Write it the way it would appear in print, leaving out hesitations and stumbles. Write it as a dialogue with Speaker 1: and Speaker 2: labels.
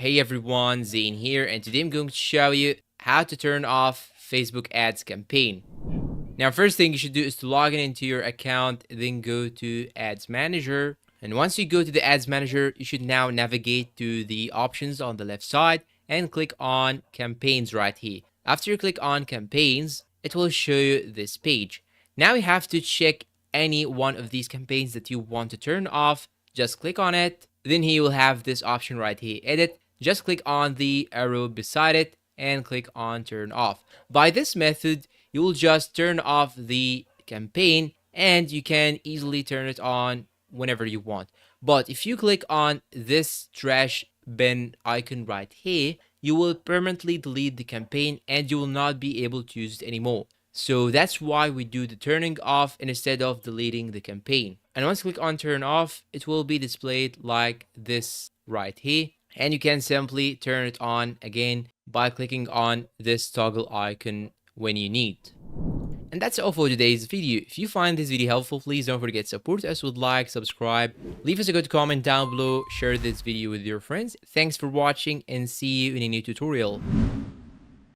Speaker 1: Hey everyone, Zane here, and today I'm going to show you how to turn off Facebook ads campaign. Now, first thing you should do is to log in into your account, then go to Ads Manager. And once you go to the Ads Manager, you should now navigate to the options on the left side and click on Campaigns right here. After you click on Campaigns, it will show you this page. Now you have to check any one of these campaigns that you want to turn off. Just click on it. Then here you will have this option right here, Edit. Just click on the arrow beside it and click on Turn Off. By this method, you will just turn off the campaign and you can easily turn it on whenever you want. But if you click on this trash bin icon right here, you will permanently delete the campaign and you will not be able to use it anymore. So that's why we do the turning off instead of deleting the campaign. And once you click on turn off, it will be displayed like this right here. And you can simply turn it on again by clicking on this toggle icon when you need. And that's all for today's video. If you find this video helpful, please don't forget to support us with like, subscribe, leave us a good comment down below, share this video with your friends. Thanks for watching and see you in a new tutorial.